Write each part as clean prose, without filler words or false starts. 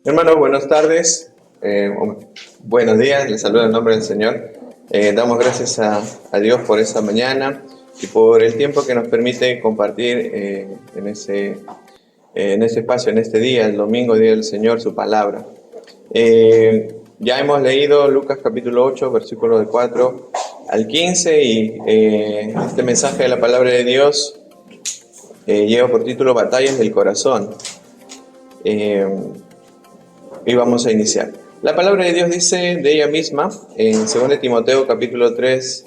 Hermanos, buenas tardes, buenos días, les saludo en nombre del Señor. Damos gracias a Dios por esta mañana y por el tiempo que nos permite compartir en ese espacio, en este día, el domingo, Día del Señor, su palabra. Ya hemos leído Lucas capítulo 8, versículos de 4 al 15 y este mensaje de la palabra de Dios lleva por título Batallas del Corazón. Y vamos a iniciar. La palabra de Dios dice de ella misma en 2 Timoteo capítulo 3,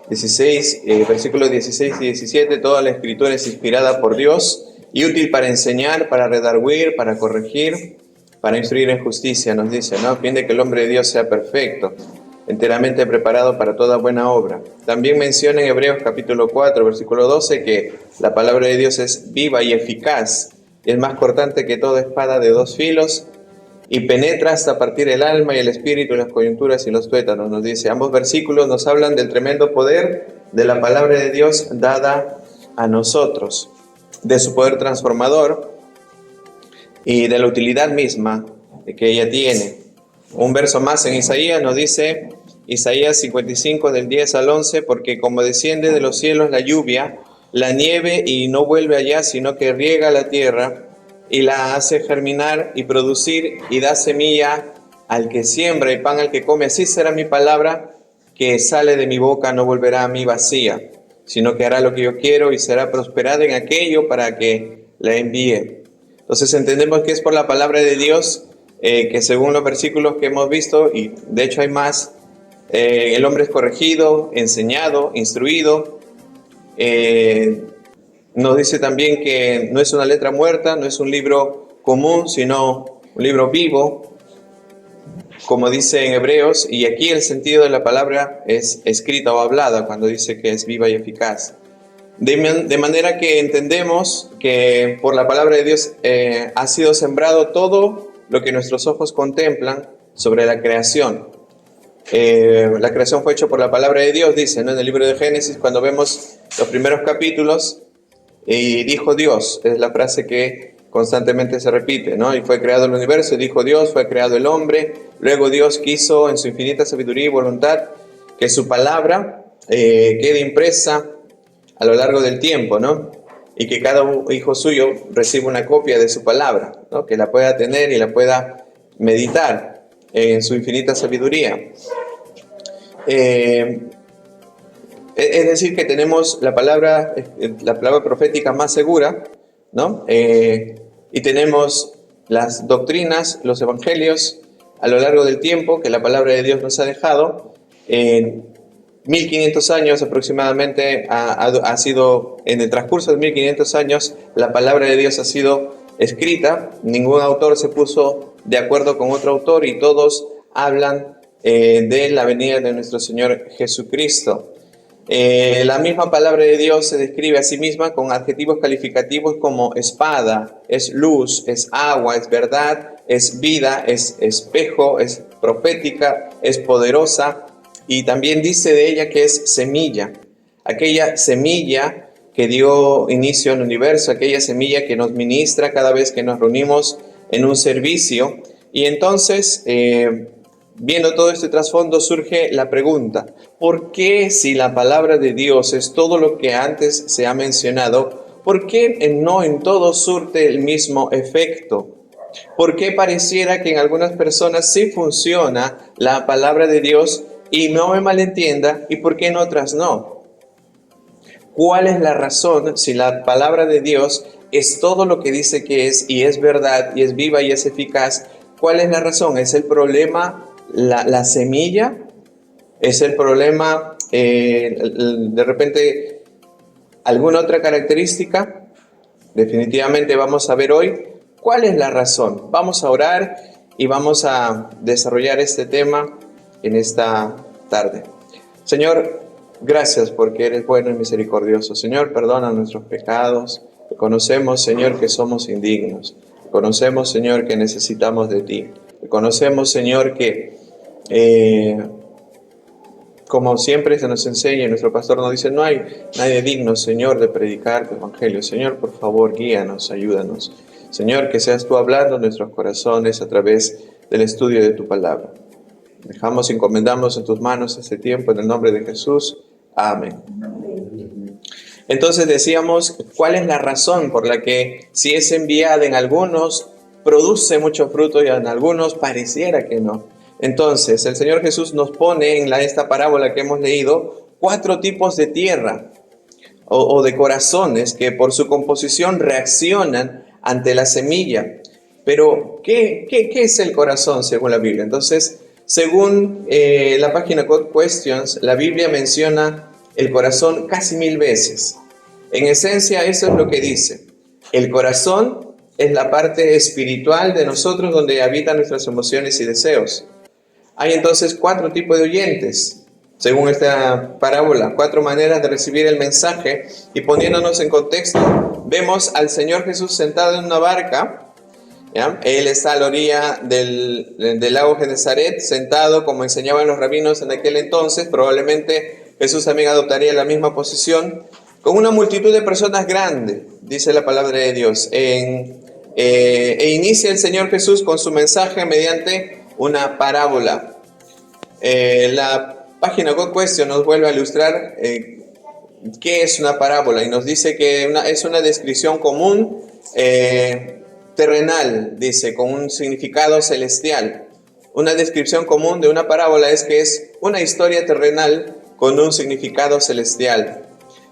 16, versículos 16 y 17, toda la escritura es inspirada por Dios y útil para enseñar, para redarguir, para corregir, para instruir en justicia, nos dice, ¿no? A fin de que el hombre de Dios sea perfecto, enteramente preparado para toda buena obra. También menciona en Hebreos capítulo 4, versículo 12, que la palabra de Dios es viva y eficaz, y es más cortante que toda espada de dos filos, y penetra hasta partir el alma y el espíritu, las coyunturas y los tuétanos, nos dice. Ambos versículos nos hablan del tremendo poder de la palabra de Dios dada a nosotros, de su poder transformador y de la utilidad misma que ella tiene. Un verso más en Isaías nos dice, Isaías 55 del 10 al 11, porque como desciende de los cielos la lluvia, la nieve y no vuelve allá, sino que riega la tierra, y la hace germinar y producir y da semilla al que siembra y pan al que come. Así será mi palabra que sale de mi boca, no volverá a mí vacía, sino que hará lo que yo quiero y será prosperada en aquello para que la envíe. Entonces entendemos que es por la palabra de Dios que según los versículos que hemos visto, y de hecho hay más, el hombre es corregido, enseñado, instruido. Nos dice también que no es una letra muerta, no es un libro común, sino un libro vivo, como dice en Hebreos, y aquí el sentido de la palabra es escrita o hablada, cuando dice que es viva y eficaz. De manera que entendemos que por la palabra de Dios ha sido sembrado todo lo que nuestros ojos contemplan sobre la creación. La creación fue hecha por la palabra de Dios, dice, ¿no? En el libro de Génesis, cuando vemos los primeros capítulos, y dijo Dios, es la frase que constantemente se repite, ¿no? Y fue creado el universo, y dijo Dios, fue creado el hombre. Luego Dios quiso, en su infinita sabiduría y voluntad, que su palabra quede impresa a lo largo del tiempo, ¿no? Y que cada hijo suyo reciba una copia de su palabra, ¿no? Que la pueda tener y la pueda meditar en su infinita sabiduría. Es decir, que tenemos la palabra profética más segura, ¿no? Y tenemos las doctrinas, los evangelios, a lo largo del tiempo que la palabra de Dios nos ha dejado. En 1500 años aproximadamente ha sido, en el transcurso de 1500 años, la palabra de Dios ha sido escrita. Ningún autor se puso de acuerdo con otro autor y todos hablan de la venida de nuestro Señor Jesucristo. La misma palabra de Dios se describe a sí misma con adjetivos calificativos como espada, es luz, es agua, es verdad, es vida, es espejo, es profética, es poderosa, y también dice de ella que es semilla, aquella semilla que dio inicio al universo, aquella semilla que nos ministra cada vez que nos reunimos en un servicio. Y entonces, viendo todo este trasfondo, surge la pregunta, ¿por qué si la palabra de Dios es todo lo que antes se ha mencionado, por qué no en todo surte el mismo efecto? ¿Por qué pareciera que en algunas personas sí funciona la palabra de Dios y no me malentienda, y por qué en otras no? ¿Cuál es la razón si la palabra de Dios es todo lo que dice que es y es verdad y es viva y es eficaz? ¿Cuál es la razón? ¿Es el problema la semilla? ¿Es el problema de repente alguna otra característica? Definitivamente vamos a ver hoy cuál es la razón. Vamos a orar y vamos a desarrollar este tema en esta tarde. Señor, gracias porque eres bueno y misericordioso. Señor, perdona nuestros pecados. Reconocemos, Señor, que somos indignos. Reconocemos, Señor, que necesitamos de ti. Reconocemos, Señor, que como siempre se nos enseña, nuestro pastor nos dice, no hay nadie digno, Señor, de predicar tu evangelio. Señor, por favor, guíanos, ayúdanos. Señor, que seas tú hablando en nuestros corazones a través del estudio de tu palabra. Dejamos y encomendamos en tus manos este tiempo en el nombre de Jesús. Amén. Entonces decíamos, ¿cuál es la razón por la que si es enviada en algunos produce mucho fruto y en algunos pareciera que no? Entonces el Señor Jesús nos pone en esta parábola que hemos leído 4 tipos de tierra o de corazones que por su composición reaccionan ante la semilla. Pero, ¿qué es el corazón según la Biblia? Entonces, según la página Code Questions, la Biblia menciona el corazón casi 1000 veces. En esencia, eso es lo que dice. El corazón es la parte espiritual de nosotros donde habitan nuestras emociones y deseos. Hay entonces 4 tipos de oyentes. Según esta parábola, 4 maneras de recibir el mensaje, y poniéndonos en contexto, vemos al Señor Jesús sentado en una barca, ¿ya? Él está a la orilla del lago Genesaret, sentado como enseñaban los rabinos en aquel entonces. Probablemente Jesús también adoptaría la misma posición, con una multitud de personas grande, dice la palabra de Dios. E inicia el Señor Jesús con su mensaje mediante una parábola. La página God Question nos vuelve a ilustrar qué es una parábola y nos dice que es una descripción común terrenal, dice, con un significado celestial. Una descripción común de una parábola es que es una historia terrenal con un significado celestial.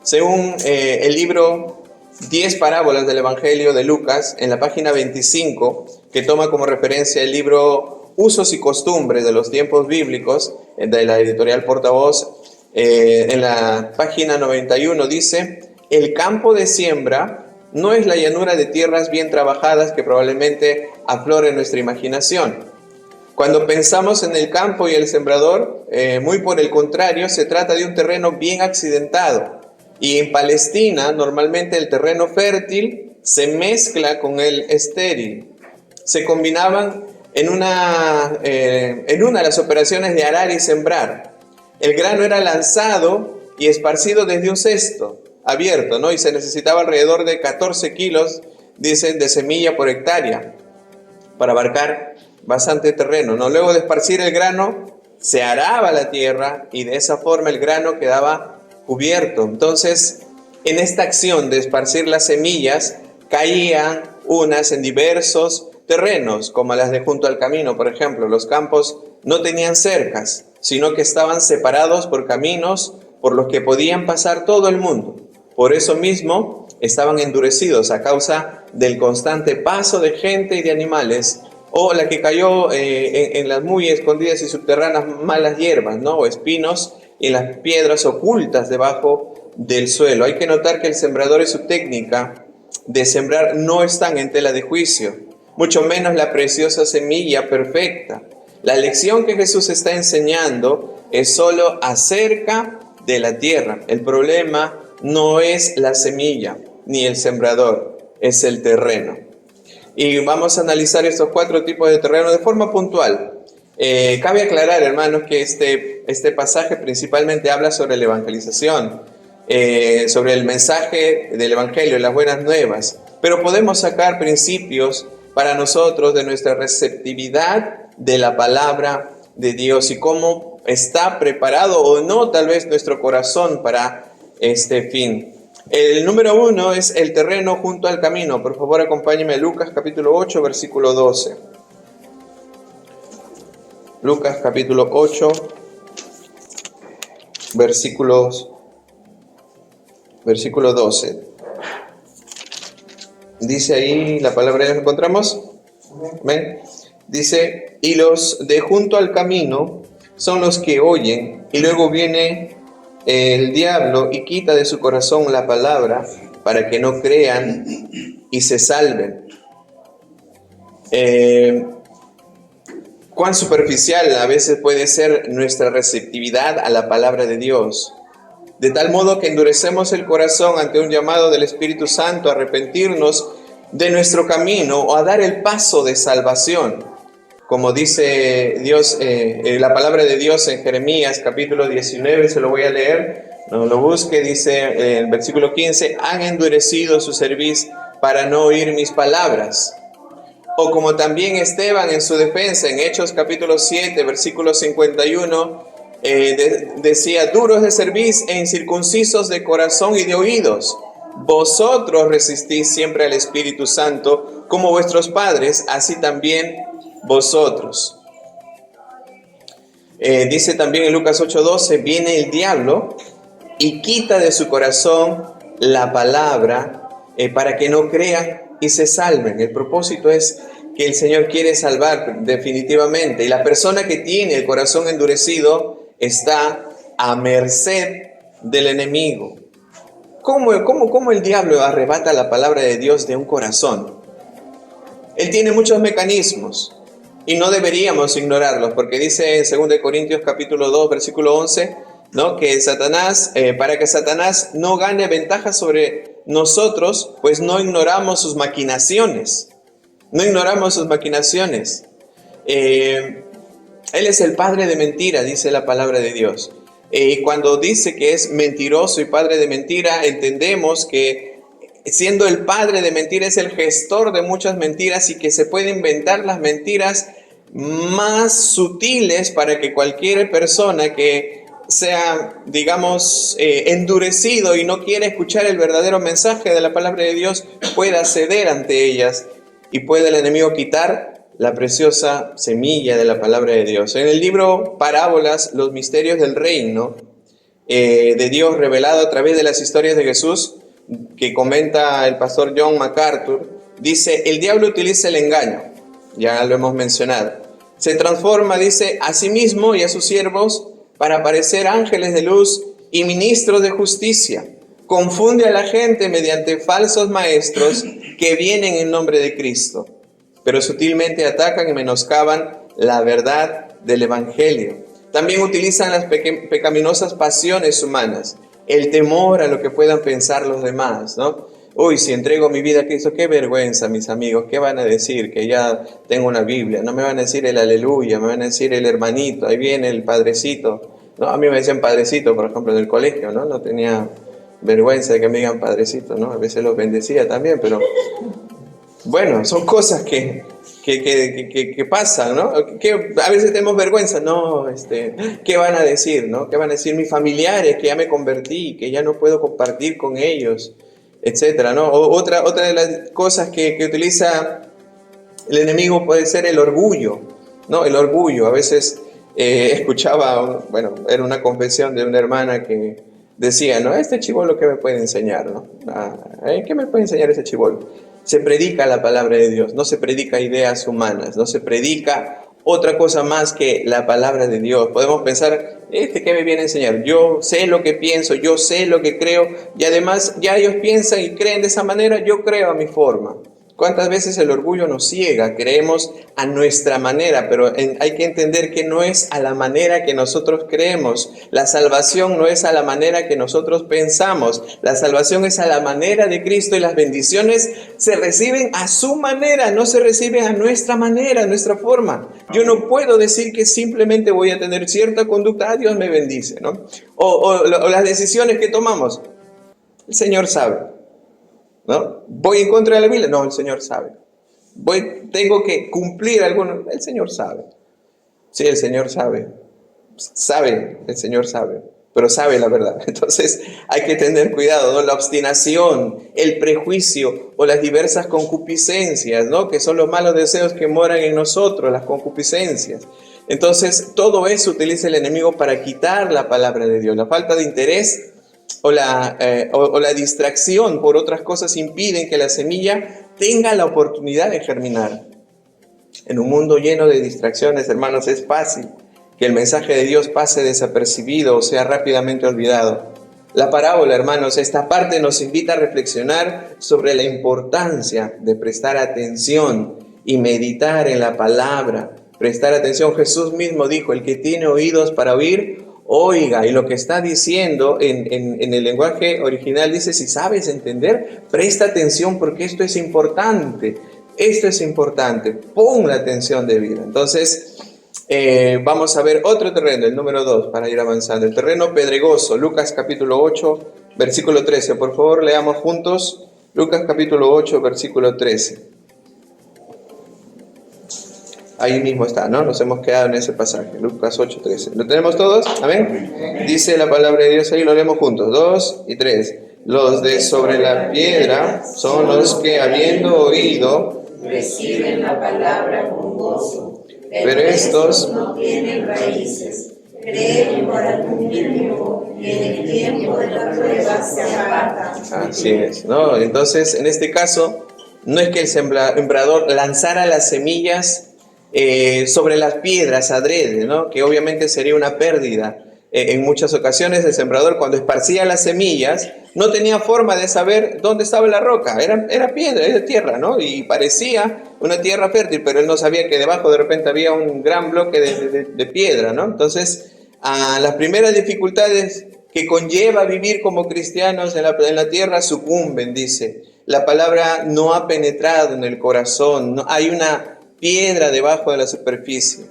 Según el libro 10 parábolas del Evangelio de Lucas, en la página 25, que toma como referencia el libro Usos y Costumbres de los Tiempos Bíblicos, de la editorial Portavoz, en la página 91 dice: el campo de siembra no es la llanura de tierras bien trabajadas que probablemente aflore en nuestra imaginación. Cuando pensamos en el campo y el sembrador, muy por el contrario, se trata de un terreno bien accidentado. Y en Palestina, normalmente el terreno fértil se mezcla con el estéril. Se combinaban en una de las operaciones de arar y sembrar. El grano era lanzado y esparcido desde un cesto abierto, ¿no? Y se necesitaba alrededor de 14 kilos, dicen, de semilla por hectárea para abarcar bastante terreno, ¿no? Luego de esparcir el grano, se araba la tierra y de esa forma el grano quedaba cubierto. Entonces, en esta acción de esparcir las semillas, caían unas en diversos terrenos, como las de junto al camino, por ejemplo. Los campos no tenían cercas, sino que estaban separados por caminos por los que podían pasar todo el mundo. Por eso mismo estaban endurecidos a causa del constante paso de gente y de animales, o la que cayó en las muy escondidas y subterráneas malas hierbas, ¿no? O espinos y las piedras ocultas debajo del suelo. Hay que notar que el sembrador y su técnica de sembrar no están en tela de juicio, mucho menos la preciosa semilla perfecta. La lección que Jesús está enseñando es solo acerca de la tierra. El problema no es la semilla ni el sembrador, es el terreno. Y vamos a analizar estos 4 tipos de terreno de forma puntual. Cabe aclarar, hermanos, que este pasaje principalmente habla sobre la evangelización, sobre el mensaje del Evangelio, las buenas nuevas. Pero podemos sacar principios para nosotros de nuestra receptividad de la palabra de Dios y cómo está preparado o no tal vez nuestro corazón para este fin. El número 1 es el terreno junto al camino. Por favor, acompáñenme a Lucas capítulo 8, versículo 12. Lucas capítulo 8, versículo 12. Dice ahí la palabra, ¿ya la encontramos? ¿Ven? Dice: y los de junto al camino son los que oyen, y luego viene el diablo y quita de su corazón la palabra para que no crean y se salven. Cuán superficial a veces puede ser nuestra receptividad a la palabra de Dios, de tal modo que endurecemos el corazón ante un llamado del Espíritu Santo a arrepentirnos de nuestro camino o a dar el paso de salvación. Como dice Dios, la palabra de Dios en Jeremías capítulo 19, se lo voy a leer, no lo busque, dice el versículo 15: han endurecido su cerviz para no oír mis palabras. O como también Esteban en su defensa, en Hechos capítulo 7, versículo 51, decía, duros de cerviz e incircuncisos de corazón y de oídos, vosotros resistís siempre al Espíritu Santo, como vuestros padres, así también vosotros. Dice también en Lucas 8:12, viene el diablo y quita de su corazón la palabra para que no crean y se salven. El propósito es que el Señor quiere salvar definitivamente. Y la persona que tiene el corazón endurecido está a merced del enemigo. ¿Cómo el diablo arrebata la palabra de Dios de un corazón? Él tiene muchos mecanismos y no deberíamos ignorarlos, porque dice en 2 Corintios capítulo 2, versículo 11, ¿no? Que Satanás, para que Satanás no gane ventaja sobre nosotros, pues no ignoramos sus maquinaciones. No ignoramos sus maquinaciones. Él es el padre de mentira, dice la palabra de Dios. Y cuando dice que es mentiroso y padre de mentira, entendemos que siendo el padre de mentira es el gestor de muchas mentiras y que se puede inventar las mentiras más sutiles para que cualquier persona que sea, digamos, endurecido y no quiere escuchar el verdadero mensaje de la palabra de Dios pueda ceder ante ellas y puede el enemigo quitar la preciosa semilla de la palabra de Dios. En el libro Parábolas, los misterios del reino de Dios revelado a través de las historias de Jesús, que comenta el pastor John MacArthur, dice, el diablo utiliza el engaño, ya lo hemos mencionado. Se transforma, dice, a sí mismo y a sus siervos para parecer ángeles de luz y ministros de justicia. Confunde a la gente mediante falsos maestros que vienen en nombre de Cristo, pero sutilmente atacan y menoscaban la verdad del Evangelio. También utilizan las pecaminosas pasiones humanas, el temor a lo que puedan pensar los demás, ¿no? Uy, si entrego mi vida a Cristo, qué vergüenza, mis amigos, ¿qué van a decir? Que ya tengo una Biblia, no me van a decir el aleluya, me van a decir el hermanito, ahí viene el padrecito. No, a mí me decían padrecito, por ejemplo, en el colegio, ¿no? No tenía vergüenza de que me digan padrecito, ¿no? A veces los bendecía también, pero bueno, son cosas que pasan, ¿no? Que a veces tenemos vergüenza, no, ¿qué van a decir, no? ¿Qué van a decir mis familiares que ya me convertí, que ya no puedo compartir con ellos, etcétera, ¿no? Otra de las cosas que utiliza el enemigo puede ser el orgullo, ¿no? El orgullo. A veces escuchaba, bueno, era una confesión de una hermana que decía, ¿no? Este chibolo, ¿qué me puede enseñar, no? ¿Qué me puede enseñar ese chibolo? Se predica la palabra de Dios, no se predica ideas humanas, no se predica otra cosa más que la palabra de Dios. Podemos pensar, ¿qué me viene a enseñar? Yo sé lo que pienso, yo sé lo que creo, y además ya ellos piensan y creen de esa manera, yo creo a mi forma. ¿Cuántas veces el orgullo nos ciega? Creemos a nuestra manera, pero hay que entender que no es a la manera que nosotros creemos. La salvación no es a la manera que nosotros pensamos. La salvación es a la manera de Cristo y las bendiciones se reciben a su manera, no se reciben a nuestra manera, a nuestra forma. Yo no puedo decir que simplemente voy a tener cierta conducta, Dios me bendice, ¿no? O las decisiones que tomamos, el Señor sabe. ¿No? ¿Voy en contra de la Biblia? No, el Señor sabe. Tengo que cumplir alguno. El Señor sabe. Sí, el Señor sabe. El Señor sabe. Pero sabe la verdad. Entonces hay que tener cuidado, ¿no? La obstinación, el prejuicio o las diversas concupiscencias, ¿no? Que son los malos deseos que moran en nosotros, las concupiscencias. Entonces todo eso utiliza el enemigo para quitar la palabra de Dios. La falta de interés o la distracción por otras cosas impiden que la semilla tenga la oportunidad de germinar. En un mundo lleno de distracciones, hermanos, es fácil que el mensaje de Dios pase desapercibido o sea rápidamente olvidado. La parábola, hermanos, esta parte nos invita a reflexionar sobre la importancia de prestar atención y meditar en la palabra. Prestar atención, Jesús mismo dijo, el que tiene oídos para oír, oiga, y lo que está diciendo en el lenguaje original dice, si sabes entender, presta atención porque esto es importante, pon la atención debida. Entonces, vamos a ver otro terreno, el número 2, para ir avanzando, el terreno pedregoso, Lucas capítulo 8, versículo 13, por favor leamos juntos, Lucas capítulo 8, versículo 13. Ahí mismo está, ¿no? Nos hemos quedado en ese pasaje, Lucas 8:13. ¿Lo tenemos todos? ¿Amén? Dice la palabra de Dios ahí, lo leemos juntos. 2 y 3. Los de sobre la piedra son los que, habiendo oído, reciben la palabra con gozo, pero estos no tienen raíces, creen por algún tiempo y en el tiempo de la prueba se apartan. Así es, ¿no? Entonces, en este caso, no es que el sembrador lanzara las semillas sobre las piedras adrede, ¿no? Que obviamente sería una pérdida. En muchas ocasiones el sembrador, cuando esparcía las semillas, no tenía forma de saber dónde estaba la roca. Era piedra, era tierra, ¿no? Y parecía una tierra fértil, pero él no sabía que debajo de repente había un gran bloque de piedra, ¿no? Entonces, a las primeras dificultades que conlleva vivir como cristianos en la tierra sucumben, dice. La palabra no ha penetrado en el corazón, no, hay una piedra debajo de la superficie.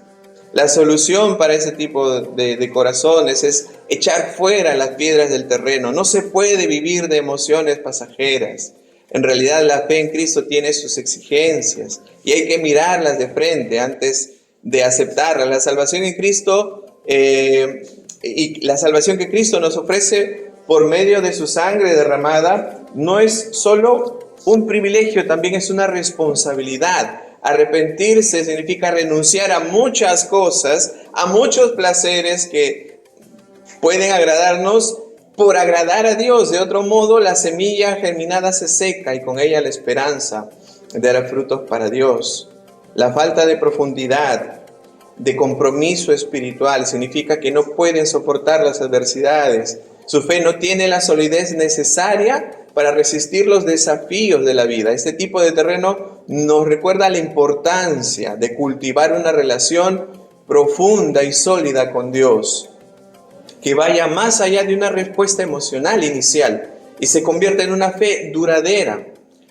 La solución para ese tipo de corazones es echar fuera las piedras del terreno. No se puede vivir de emociones pasajeras. En realidad la fe en Cristo tiene sus exigencias y hay que mirarlas de frente antes de aceptarlas. La salvación en Cristo y la salvación que Cristo nos ofrece por medio de su sangre derramada no es solo un privilegio, también es una responsabilidad. Arrepentirse significa renunciar a muchas cosas, a muchos placeres que pueden agradarnos por agradar a Dios. De otro modo, la semilla germinada se seca y con ella la esperanza de dar frutos para Dios. La falta de profundidad, de compromiso espiritual, significa que no pueden soportar las adversidades. Su fe no tiene la solidez necesaria para resistir los desafíos de la vida. Este tipo de terreno nos recuerda la importancia de cultivar una relación profunda y sólida con Dios, que vaya más allá de una respuesta emocional inicial y se convierta en una fe duradera.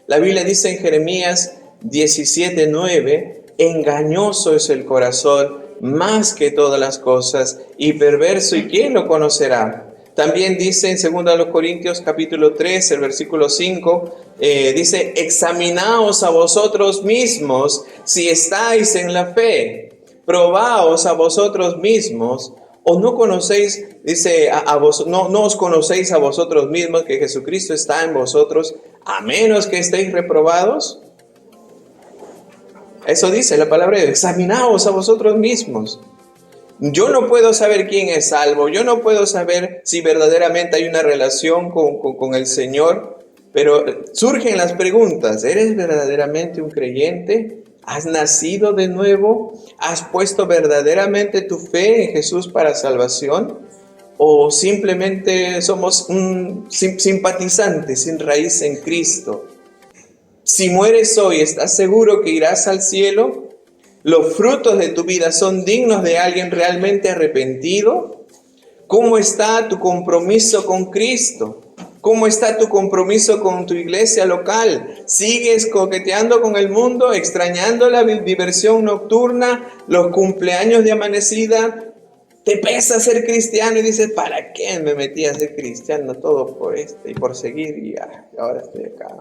La Biblia dice en Jeremías 17:9, engañoso es el corazón más que todas las cosas y perverso, ¿y quién lo conocerá? También dice en 2 Corintios capítulo 3, el versículo 5, dice, examinaos a vosotros mismos si estáis en la fe, probaos a vosotros mismos, o no conocéis, dice, no os conocéis a vosotros mismos que Jesucristo está en vosotros, a menos que estéis reprobados. Eso dice la palabra de Dios, examinaos a vosotros mismos. Yo no puedo saber quién es salvo, yo no puedo saber si verdaderamente hay una relación con el Señor, pero surgen las preguntas, ¿eres verdaderamente un creyente? ¿Has nacido de nuevo? ¿Has puesto verdaderamente tu fe en Jesús para salvación? ¿O simplemente somos simpatizantes sin raíz en Cristo? Si mueres hoy, ¿estás seguro que irás al cielo? ¿Los frutos de tu vida son dignos de alguien realmente arrepentido? ¿Cómo está tu compromiso con Cristo? ¿Cómo está tu compromiso con tu iglesia local? ¿Sigues coqueteando con el mundo, extrañando la diversión nocturna, los cumpleaños de amanecida? ¿Te pesa ser cristiano y dices, ¿para qué me metí a ser cristiano? Todo por y por seguir y ahora estoy acá.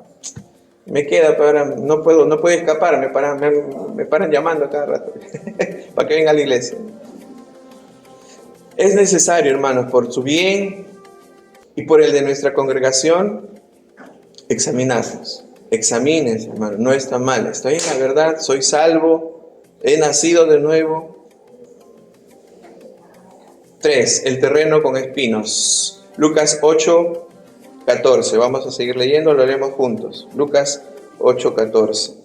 Me queda, pero ahora no puedo escapar, me paran llamando cada rato para que venga a la iglesia. Es necesario, hermanos, por su bien y por el de nuestra congregación, examinarnos. Examínense, hermano, no está mal. Estoy en la verdad, soy salvo, he nacido de nuevo. 3. El terreno con espinos. Lucas 8:14. Vamos a seguir leyendo, lo leemos juntos. Lucas 8:14.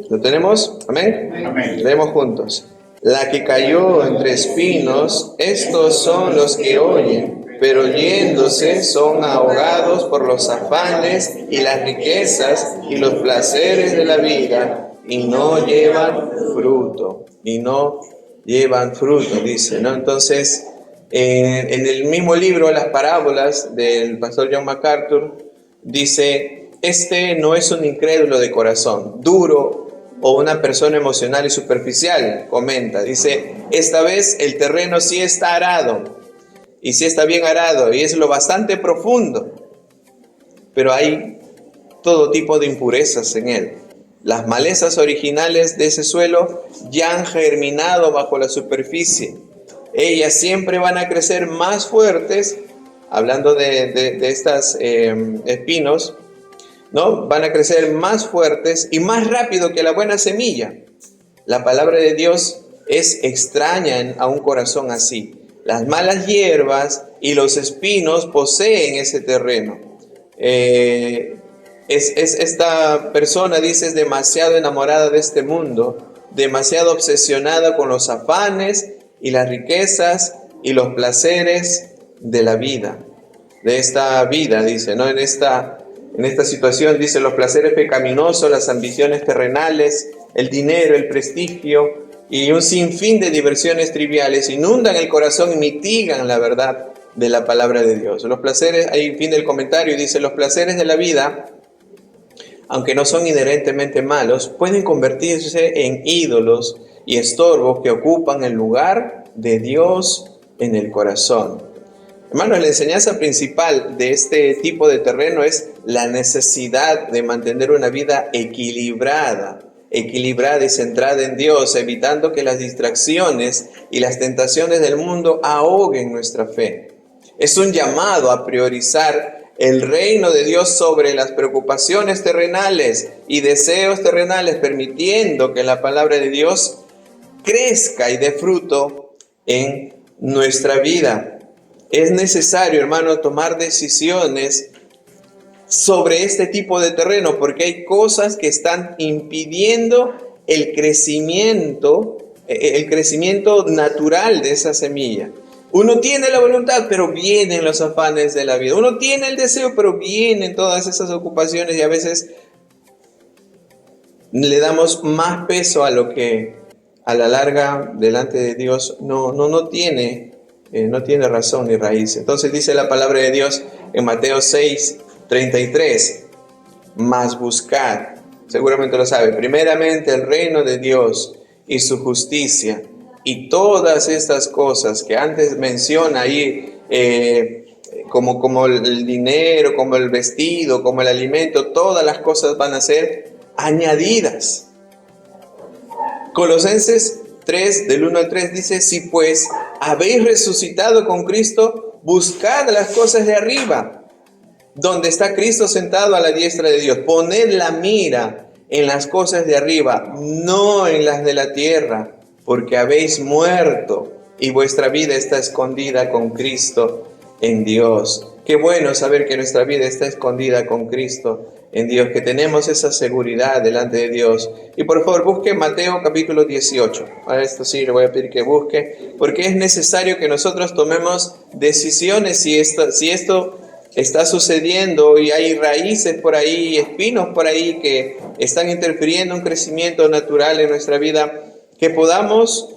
¿Lo tenemos? ¿Amén? Amén. Leemos juntos. La que cayó entre espinos, estos son los que oyen, pero yéndose son ahogados por los afanes y las riquezas y los placeres de la vida, y no llevan fruto. Y no llevan fruto, dice, ¿no? Entonces, en el mismo libro, Las Parábolas, del pastor John MacArthur, dice, este no es un incrédulo de corazón, duro, o una persona emocional y superficial, comenta. Dice, esta vez el terreno sí está arado, y sí está bien arado, y es lo bastante profundo, pero hay todo tipo de impurezas en él. Las malezas originales de ese suelo ya han germinado bajo la superficie. Ellas siempre van a crecer más fuertes, hablando de estas espinos, ¿no? Van a crecer más fuertes y más rápido que la buena semilla. La palabra de Dios es extraña a un corazón así. Las malas hierbas y los espinos poseen ese terreno. Esta persona, dice, es demasiado enamorada de este mundo, demasiado obsesionada con los afanes y las riquezas y los placeres de la vida, de esta vida, dice, ¿no? En esta situación, dice, los placeres pecaminosos, las ambiciones terrenales, el dinero, el prestigio y un sinfín de diversiones triviales inundan el corazón y mitigan la verdad de la palabra de Dios. Los placeres, ahí fin del comentario, dice, los placeres de la vida, aunque no son inherentemente malos, pueden convertirse en ídolos y estorbos que ocupan el lugar de Dios en el corazón. Hermanos, la enseñanza principal de este tipo de terreno es la necesidad de mantener una vida equilibrada y centrada en Dios, evitando que las distracciones y las tentaciones del mundo ahoguen nuestra fe. Es un llamado a priorizar el reino de Dios sobre las preocupaciones terrenales y deseos terrenales, permitiendo que la palabra de Dios crezca y dé fruto en nuestra vida. Es necesario, hermano, tomar decisiones sobre este tipo de terreno, porque hay cosas que están impidiendo el crecimiento natural de esa semilla. Uno tiene la voluntad, pero vienen los afanes de la vida. Uno tiene el deseo, pero vienen todas esas ocupaciones y a veces le damos más peso a lo que a la larga delante de Dios no tiene razón ni raíz. Entonces dice la palabra de Dios en Mateo 6:33, mas buscad, seguramente lo sabe, primeramente el reino de Dios y su justicia, y todas estas cosas que antes menciona ahí, como el dinero, como el vestido, como el alimento, todas las cosas van a ser añadidas. Colosenses 3, del 1 al 3 dice, si pues habéis resucitado con Cristo, buscad las cosas de arriba, donde está Cristo sentado a la diestra de Dios. Poned la mira en las cosas de arriba, no en las de la tierra, porque habéis muerto y vuestra vida está escondida con Cristo en Dios. Qué bueno saber que nuestra vida está escondida con Cristo en Dios, que tenemos esa seguridad delante de Dios. Y por favor, busque Mateo capítulo 18. A esto sí le voy a pedir que busque, porque es necesario que nosotros tomemos decisiones si esto está sucediendo y hay raíces por ahí, espinos por ahí que están interfiriendo en un crecimiento natural en nuestra vida, que podamos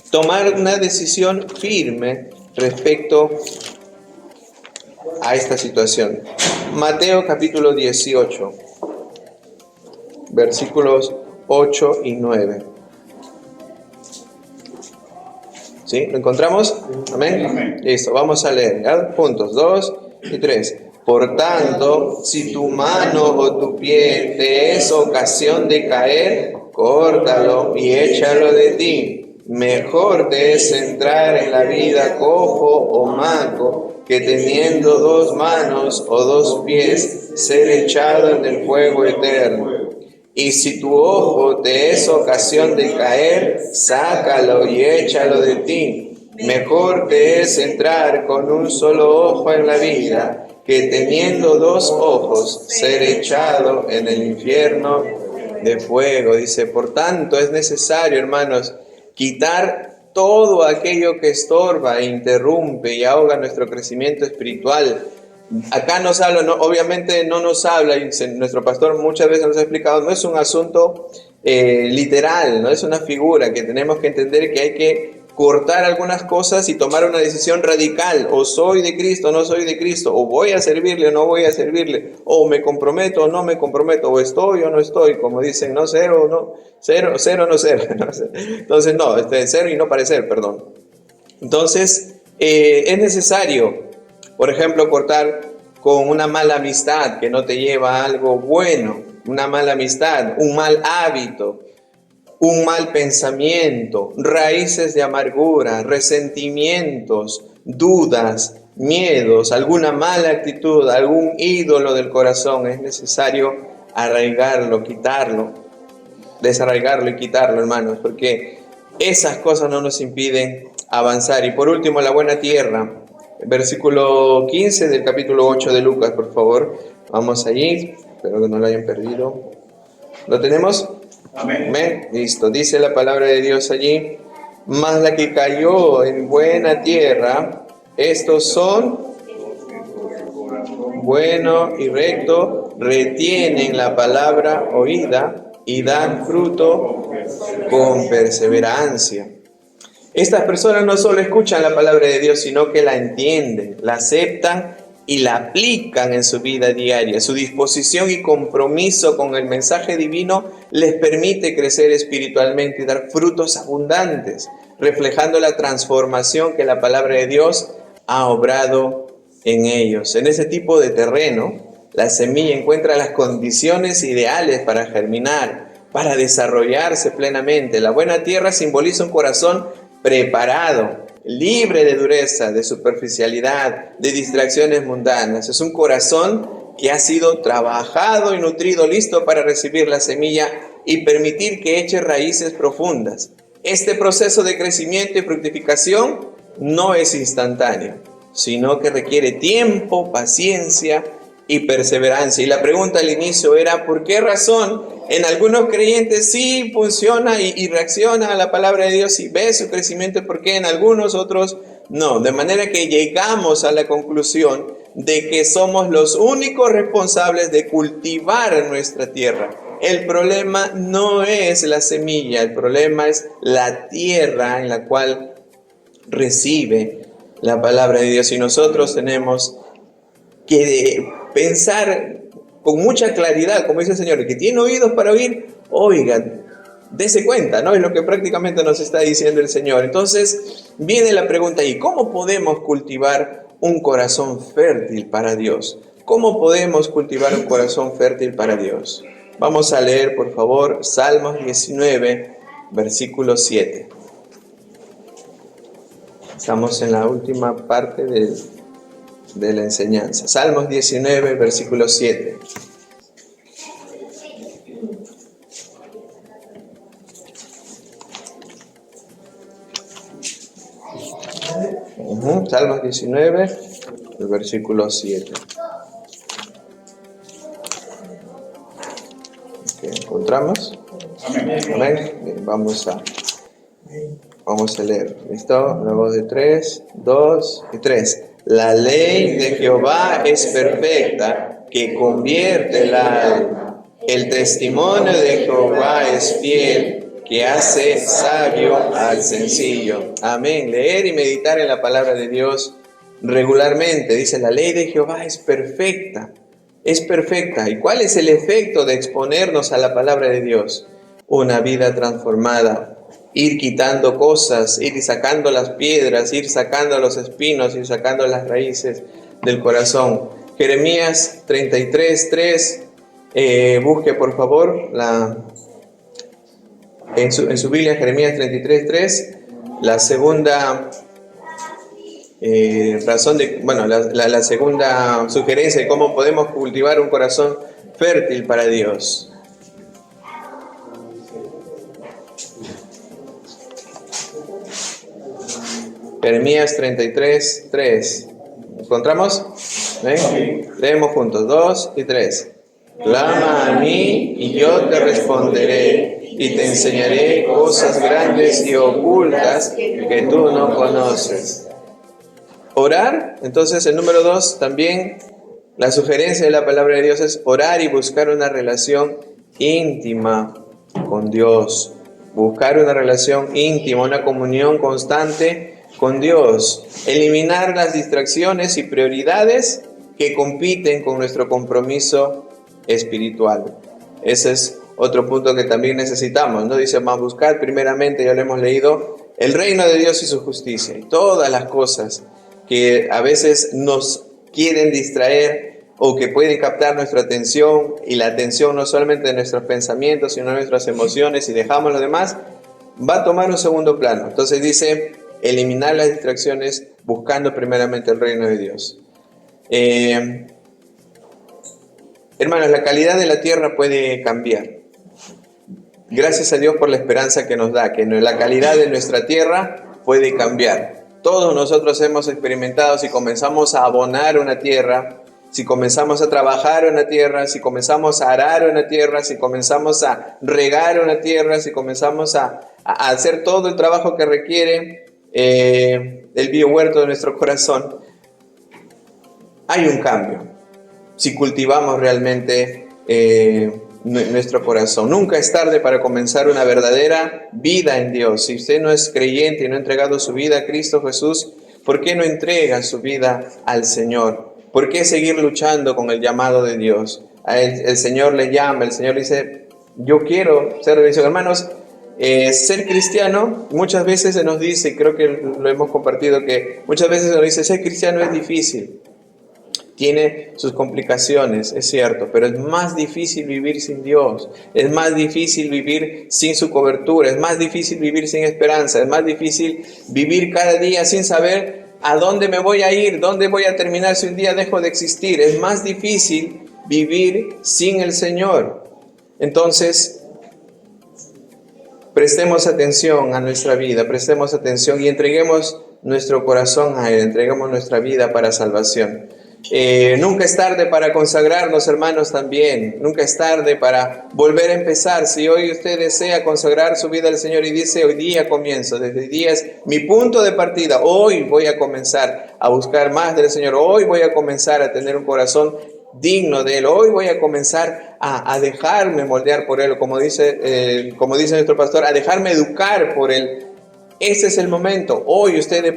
tomar una decisión firme respecto a esta situación. Mateo capítulo 18, versículos 8 y 9. ¿Sí? ¿Lo encontramos? ¿Amén? Amén. Listo, vamos a leer, ¿ya? Puntos 2 y 3. Por tanto, si tu mano o tu pie te es ocasión de caer, córtalo y échalo de ti. Mejor te es entrar en la vida cojo o manco, que teniendo 2 manos o 2 pies, ser echado en el fuego eterno. Y si tu ojo te es ocasión de caer, sácalo y échalo de ti. Mejor te es entrar con un solo ojo en la vida, que teniendo 2 ojos, ser echado en el infierno de fuego. Dice, por tanto, es necesario, hermanos, quitar todo aquello que estorba e interrumpe y ahoga nuestro crecimiento espiritual. Acá nos habla, obviamente no nos habla, y nuestro pastor muchas veces nos ha explicado, no es un asunto literal, no es una figura, que tenemos que entender que hay que cortar algunas cosas y tomar una decisión radical, o soy de Cristo o no soy de Cristo, o voy a servirle o no voy a servirle, o me comprometo o no me comprometo, o estoy o no estoy, como dicen, no cero, no cero, cero no cero. Entonces no, cero y no parecer, perdón. Entonces es necesario, por ejemplo, cortar con una mala amistad que no te lleva a algo bueno. una mala amistad, un mal hábito, un mal pensamiento, raíces de amargura, resentimientos, dudas, miedos, alguna mala actitud, algún ídolo del corazón, es necesario arraigarlo, quitarlo, desarraigarlo y quitarlo, hermanos, porque esas cosas no nos impiden avanzar. Y por último, la buena tierra, versículo 15 del capítulo 8 de Lucas, por favor. Vamos allí, espero que no lo hayan perdido. ¿Lo tenemos? Amén. Listo, dice la palabra de Dios allí: mas la que cayó en buena tierra, estos son bueno y recto, retienen la palabra oída y dan fruto con perseverancia. Estas personas no solo escuchan la palabra de Dios, sino que la entienden, la aceptan y la aplican en su vida diaria. Su disposición y compromiso con el mensaje divino les permite crecer espiritualmente y dar frutos abundantes, reflejando la transformación que la palabra de Dios ha obrado en ellos. En ese tipo de terreno, la semilla encuentra las condiciones ideales para germinar, para desarrollarse plenamente. La buena tierra simboliza un corazón preparado, libre de dureza, de superficialidad, de distracciones mundanas. Es un corazón que ha sido trabajado y nutrido, listo para recibir la semilla y permitir que eche raíces profundas. Este proceso de crecimiento y fructificación no es instantáneo, sino que requiere tiempo, paciencia y perseverancia. Y la pregunta al inicio era: ¿por qué razón en algunos creyentes sí funciona y reacciona a la palabra de Dios y ve su crecimiento? ¿Por qué en algunos otros no? De manera que llegamos a la conclusión de que somos los únicos responsables de cultivar nuestra tierra. El problema no es la semilla, el problema es la tierra en la cual recibe la palabra de Dios. Y nosotros tenemos que pensar con mucha claridad, como dice el Señor: el que tiene oídos para oír, oigan, dése cuenta, ¿no? Es lo que prácticamente nos está diciendo el Señor. Entonces viene la pregunta: ¿y cómo podemos cultivar un corazón fértil para Dios? ¿Cómo podemos cultivar un corazón fértil para Dios? Vamos a leer, por favor, Salmos 19, versículo 7. Estamos en la última parte de la enseñanza. Salmos 19, versículo 7. Salmos 19, el versículo 7. ¿Encontramos? Amén. Bien, vamos a leer. ¿Listo? La voz de 3, 2 y 3. La ley de Jehová es perfecta, que convierte el alma. El testimonio de Jehová es fiel, que hace sabio al sencillo. Amén. Leer y meditar en la palabra de Dios regularmente. Dice: la ley de Jehová es perfecta. Es perfecta. ¿Y cuál es el efecto de exponernos a la palabra de Dios? Una vida transformada. Ir quitando cosas, ir sacando las piedras, ir sacando los espinos, ir sacando las raíces del corazón. Jeremías 33:3, busque por favor en su Biblia, Jeremías 33:3, la segunda la segunda sugerencia de cómo podemos cultivar un corazón fértil para Dios. Jeremías 33:3. ¿Encontramos? ¿Ven? Leemos juntos, 2 y 3. Clama a mí y yo te responderé y te enseñaré cosas grandes y ocultas que tú no conoces. Orar. Entonces, el número 2, también la sugerencia de la palabra de Dios es orar y buscar una relación íntima con Dios. Buscar una relación íntima, una comunión constante con Dios. Eliminar las distracciones y prioridades que compiten con nuestro compromiso espiritual. Ese es otro punto que también necesitamos, ¿no? Dice: más buscar primeramente, ya lo hemos leído, el reino de Dios y su justicia, y todas las cosas que a veces nos quieren distraer o que pueden captar nuestra atención, y la atención no solamente de nuestros pensamientos, sino de nuestras emociones, y dejamos lo demás, va a tomar un segundo plano. Entonces dice, eliminar las distracciones buscando primeramente el reino de Dios. Hermanos, la calidad de la tierra puede cambiar. Gracias a Dios por la esperanza que nos da, que la calidad de nuestra tierra puede cambiar. Todos nosotros hemos experimentado, si comenzamos a abonar una tierra, si comenzamos a trabajar una tierra, si comenzamos a arar una tierra, si comenzamos a regar una tierra, si comenzamos a hacer todo el trabajo que requiere el biohuerto de nuestro corazón, hay un cambio. Si cultivamos realmente nuestro corazón. Nunca es tarde para comenzar una verdadera vida en Dios. Si usted no es creyente y no ha entregado su vida a Cristo Jesús, ¿por qué no entrega su vida al Señor? ¿Por qué seguir luchando con el llamado de Dios? El Señor le llama, el Señor dice, yo quiero ser bendición. Hermanos, ser cristiano, muchas veces se nos dice, creo que lo hemos compartido, que muchas veces se nos dice, ser cristiano es difícil. Tiene sus complicaciones, es cierto, pero es más difícil vivir sin Dios, es más difícil vivir sin su cobertura, es más difícil vivir sin esperanza, es más difícil vivir cada día sin saber a dónde me voy a ir, dónde voy a terminar si un día dejo de existir. Es más difícil vivir sin el Señor. Entonces, prestemos atención a nuestra vida, prestemos atención y entreguemos nuestro corazón a Él, entreguemos nuestra vida para salvación. Nunca es tarde para consagrarnos, hermanos, también. Nunca es tarde para volver a empezar. Si hoy usted desea consagrar su vida al Señor y dice, hoy día comienzo, desde hoy día es mi punto de partida, hoy voy a comenzar a buscar más del Señor, hoy voy a comenzar a tener un corazón digno de Él, hoy voy a comenzar a dejarme moldear por Él, como dice nuestro pastor, a dejarme educar por Él. Ese es el momento. Hoy usted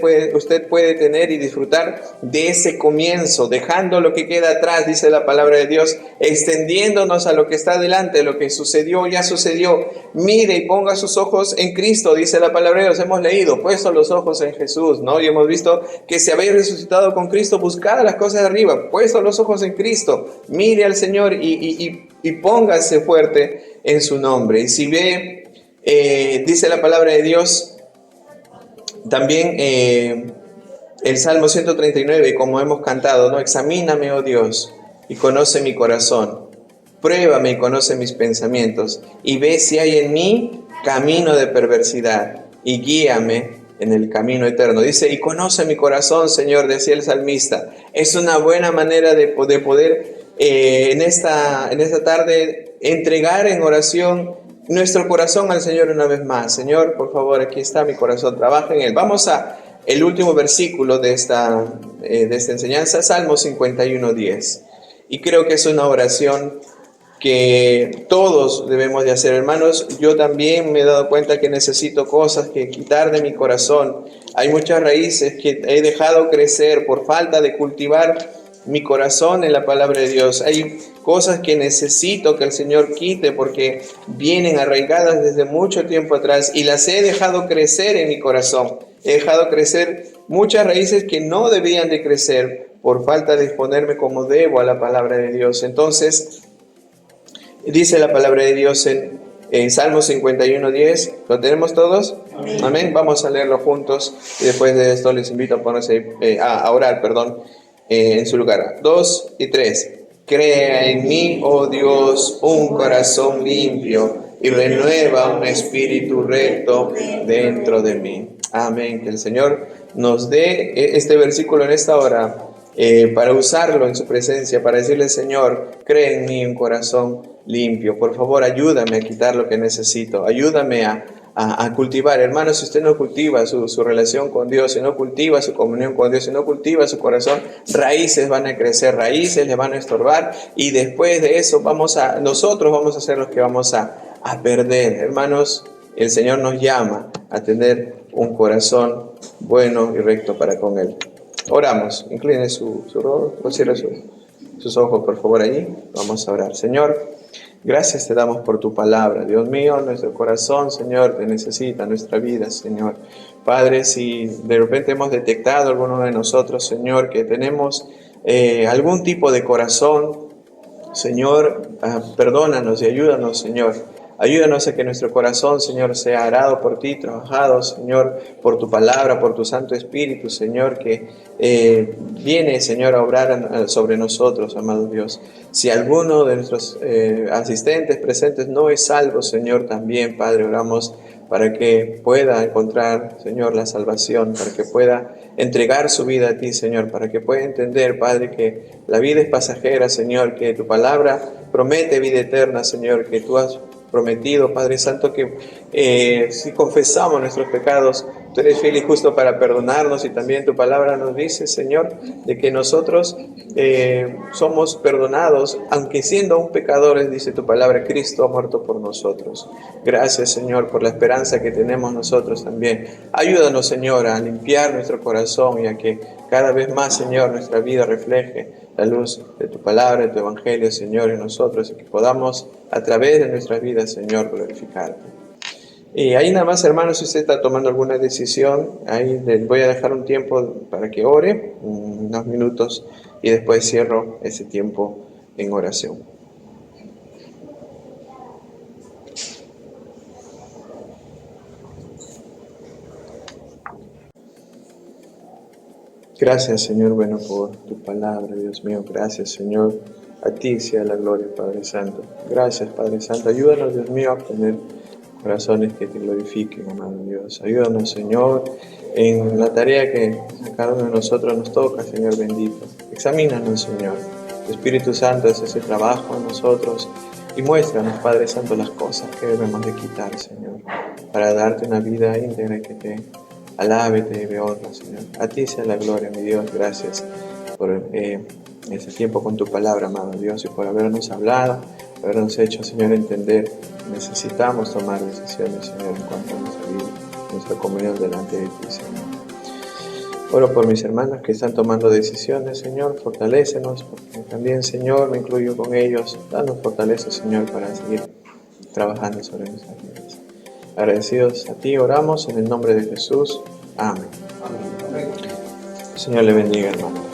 puede tener y disfrutar de ese comienzo, dejando lo que queda atrás, dice la palabra de Dios, extendiéndonos a lo que está delante, lo que sucedió, ya sucedió. Mire y ponga sus ojos en Cristo, dice la palabra de Dios. Hemos leído, puesto los ojos en Jesús, ¿no? Y hemos visto que si habéis resucitado con Cristo, buscad las cosas de arriba, puesto los ojos en Cristo. Mire al Señor y póngase fuerte en su nombre. Y si ve, dice la palabra de Dios, también el Salmo 139, como hemos cantado, ¿no? Examíname, oh Dios, y conoce mi corazón. Pruébame y conoce mis pensamientos. Y ve si hay en mí camino de perversidad. Y guíame en el camino eterno. Dice, y conoce mi corazón, Señor, decía el salmista. Es una buena manera de poder en esta tarde entregar en oración nuestro corazón al Señor una vez más. Señor, por favor, aquí está mi corazón, trabaja en él. Vamos a el último versículo de esta enseñanza, Salmo 51:10. Y creo que es una oración que todos debemos de hacer, hermanos. Yo también me he dado cuenta que necesito cosas que quitar de mi corazón. Hay muchas raíces que he dejado crecer por falta de cultivar mi corazón en la palabra de Dios. Hay cosas que necesito que el Señor quite porque vienen arraigadas desde mucho tiempo atrás y las he dejado crecer en mi corazón. He dejado crecer muchas raíces que no debían de crecer por falta de exponerme como debo a la palabra de Dios. Entonces, dice la palabra de Dios en Salmo 51:10. ¿Lo tenemos todos? Amén. Amén. Vamos a leerlo juntos y después de esto les invito a ponerse a orar, en su lugar. 2 y 3. Crea en mí, oh Dios, un corazón limpio y renueva un espíritu recto dentro de mí. Amén. Que el Señor nos dé este versículo en esta hora para usarlo en su presencia, para decirle, Señor, crea en mí un corazón limpio. Por favor, ayúdame a quitar lo que necesito. Ayúdame a cultivar. Hermanos, si usted no cultiva su relación con Dios, si no cultiva su comunión con Dios, si no cultiva su corazón, raíces van a crecer, raíces le van a estorbar y después de eso nosotros vamos a ser los que vamos a perder. Hermanos, el Señor nos llama a tener un corazón bueno y recto para con Él. Oramos. Incline su rostro, cierre sus ojos, por favor, allí. Vamos a orar. Señor, gracias te damos por tu palabra. Dios mío, nuestro corazón, Señor, te necesita, nuestra vida, Señor. Padre, si de repente hemos detectado alguno de nosotros, Señor, que tenemos algún tipo de corazón, Señor, perdónanos y ayúdanos, Señor. Ayúdanos a que nuestro corazón, Señor, sea arado por ti, trabajado, Señor, por tu palabra, por tu Santo Espíritu, Señor, que viene, Señor, a obrar sobre nosotros, amado Dios. Si alguno de nuestros asistentes presentes no es salvo, Señor, también, Padre, oramos para que pueda encontrar, Señor, la salvación, para que pueda entregar su vida a ti, Señor, para que pueda entender, Padre, que la vida es pasajera, Señor, que tu palabra promete vida eterna, Señor, que tú has prometido, Padre Santo, que si confesamos nuestros pecados, tú eres fiel y justo para perdonarnos, y también tu palabra nos dice, Señor, de que nosotros somos perdonados, aunque siendo aún pecadores, dice tu palabra, Cristo ha muerto por nosotros. Gracias, Señor, por la esperanza que tenemos nosotros también. Ayúdanos, Señor, a limpiar nuestro corazón y a que cada vez más, Señor, nuestra vida refleje la luz de tu palabra, de tu evangelio, Señor, en nosotros, y que podamos a través de nuestras vidas, Señor, glorificarte. Y ahí nada más, hermanos, si usted está tomando alguna decisión, ahí les voy a dejar un tiempo para que ore, unos minutos, y después cierro ese tiempo en oración. Gracias, Señor, bueno, por tu palabra, Dios mío. Gracias, Señor. A ti sea la gloria, Padre Santo. Gracias, Padre Santo. Ayúdanos, Dios mío, a tener corazones que te glorifiquen, amado Dios. Ayúdanos, Señor, en la tarea que a cada uno de nosotros nos toca, Señor bendito. Examínanos, Señor. Tu Espíritu Santo hace ese trabajo en nosotros y muéstranos, Padre Santo, las cosas que debemos de quitar, Señor, para darte una vida íntegra que te alabe, te dé honra, Señor. A ti sea la gloria, mi Dios. Gracias por ese tiempo con tu palabra, amado Dios, y por habernos hablado, habernos hecho, Señor, entender que necesitamos tomar decisiones, Señor, en cuanto a nuestra vida, nuestra comunión delante de ti, Señor. Oro por mis hermanos que están tomando decisiones, Señor, fortalécenos, porque también, Señor, me incluyo con ellos. Danos fortaleza, Señor, para seguir trabajando sobre nuestras vidas. Agradecidos a ti, oramos en el nombre de Jesús. Amén. Señor le bendiga, hermano.